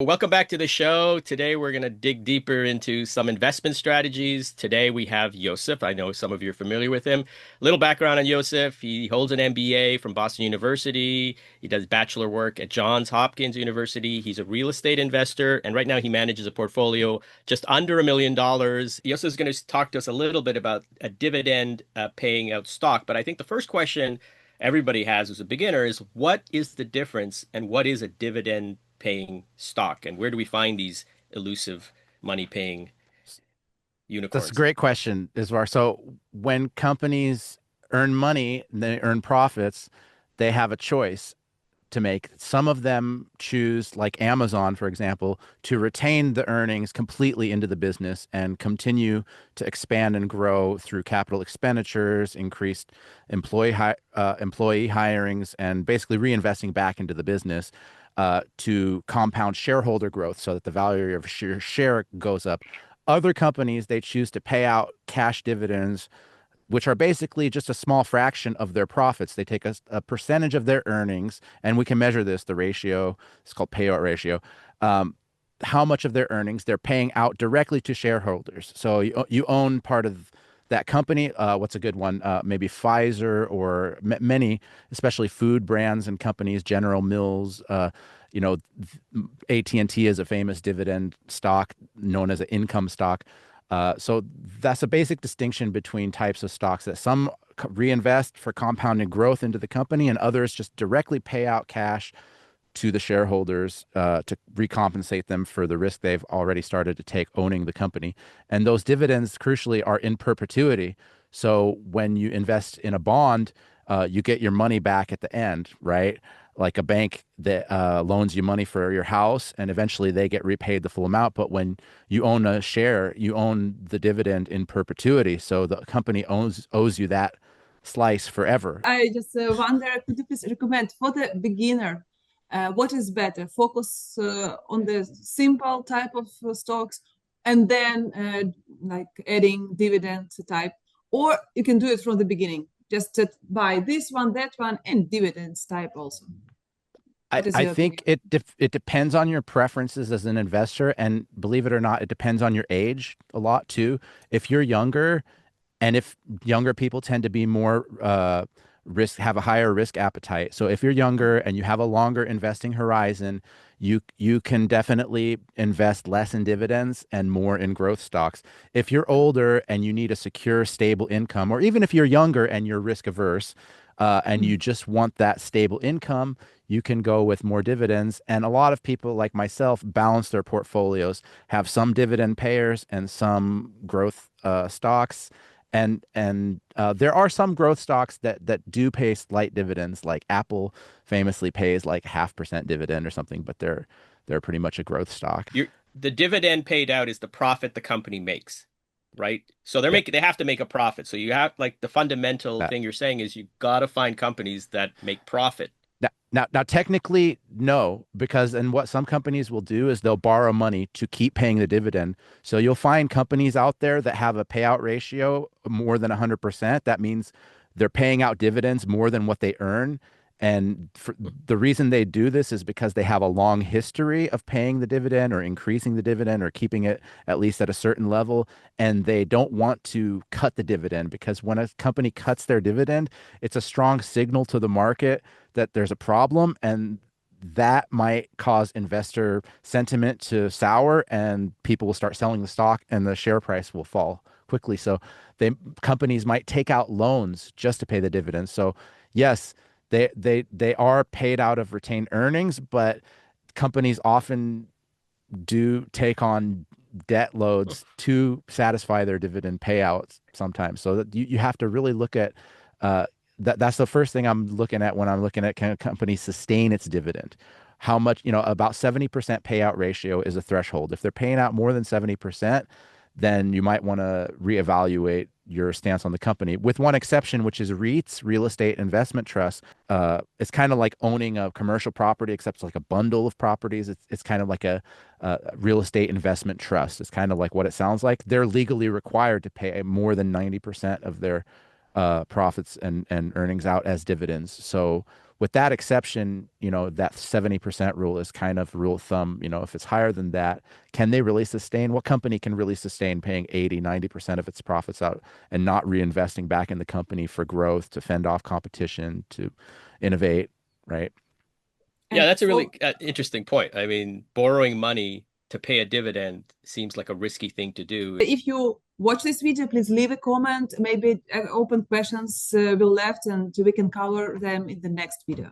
Welcome back to the show. Today we're going to dig deeper into some investment strategies. Today we have Yousef. I know some of you are familiar with him. Little background on Yousef. He holds an MBA from Boston University. He does bachelor work at Johns Hopkins University. He's a real estate investor, and right now he manages a portfolio just under $1 million. Yousef is going to talk to us a little bit about a dividend paying out stock. But I think the first question everybody has as a beginner is what is the difference and what is a dividend paying stock, and where do we find these elusive money paying That's a unicorns? great question, Isvar. So when companies earn money, they earn profits, they have a choice to make. Some of them choose, like Amazon, for example, to retain the earnings completely into the business and continue to expand and grow through capital expenditures, increased employee hirings, and basically reinvesting back into the business to compound shareholder growth so that the value of your share goes up. Other companies, they choose to pay out cash dividends, which are basically just a small fraction of their profits. They take a percentage of their earnings, and we can measure this, the ratio, it's called payout ratio. How much of their earnings they're paying out directly to shareholders. So you own part of that company. What's a good one? Maybe Pfizer or many, especially food brands and companies, General Mills. You know, AT&T is a famous dividend stock known as an income stock. So that's a basic distinction between types of stocks that some reinvest for compounding growth into the company and others just directly pay out cash to the shareholders to recompensate them for the risk they've already started to take owning the company. And those dividends, crucially, are in perpetuity. So when you invest in a bond, you get your money back at the end, right? Like a bank that loans you money for your house, and eventually they get repaid the full amount. But when you own a share, you own the dividend in perpetuity. So the company owes you that slice forever. I just wonder, could you please recommend for the beginner, what is better? Focus on the simple type of stocks and then like adding dividend type, or you can do it from the beginning. Just buy this one, that one, and dividends type also. I, What is I your opinion? think it depends on your preferences as an investor, and believe it or not, it depends on your age a lot too. If you're younger, and if younger people tend to be more have a higher risk appetite. So if you're younger and you have a longer investing horizon, you can definitely invest less in dividends and more in growth stocks. If you're older and you need a secure, stable income, or even if you're younger and you're risk averse, and you just want that stable income, you can go with more dividends. And a lot of people like myself balance their portfolios, have some dividend payers and some growth stocks. And there are some growth stocks that do pay slight dividends, like Apple famously pays like 0.5% dividend or something, but they're pretty much a growth stock. The dividend paid out is the profit the company makes, right? So Yep. they have to make a profit. So you have like the fundamental That thing you're saying is you got to find companies that make profit. now, technically, no, because and what some companies will do is they'll borrow money to keep paying the dividend. So you'll find companies out there that have a payout ratio more than 100%. That means they're paying out dividends more than what they earn. And the reason they do this is because they have a long history of paying the dividend or increasing the dividend or keeping it at least at a certain level. And they don't want to cut the dividend because when a company cuts their dividend, it's a strong signal to the market that there's a problem, and that might cause investor sentiment to sour, and people will start selling the stock and the share price will fall quickly. So they companies might take out loans just to pay the dividends. So yes, they are paid out of retained earnings, but companies often do take on debt loads to satisfy their dividend payouts sometimes. So that you have to really look at uh, that's the first thing I'm looking at when I'm looking at can a company sustain its dividend. How much, about 70% payout ratio is a threshold. If they're paying out more than 70%, then you might want to reevaluate your stance on the company, with one exception, which is REITs, real estate investment trusts. It's kind of like owning a commercial property, except it's like a bundle of properties. It's kind of like a real estate investment trust. It's kind of like what it sounds like. They're legally required to pay more than 90% of their profits and earnings out as dividends. So with that exception, that 70% rule is kind of rule of thumb. If it's higher than that, can they really sustain? What company can really sustain paying 80, 90% of its profits out and not reinvesting back in the company for growth, to fend off competition, to innovate, right? Yeah, And that's a for really interesting point. I mean, borrowing money to pay a dividend seems like a risky thing to do. if you watch this video, please leave a comment. Maybe open questions will left, and we can cover them in the next video.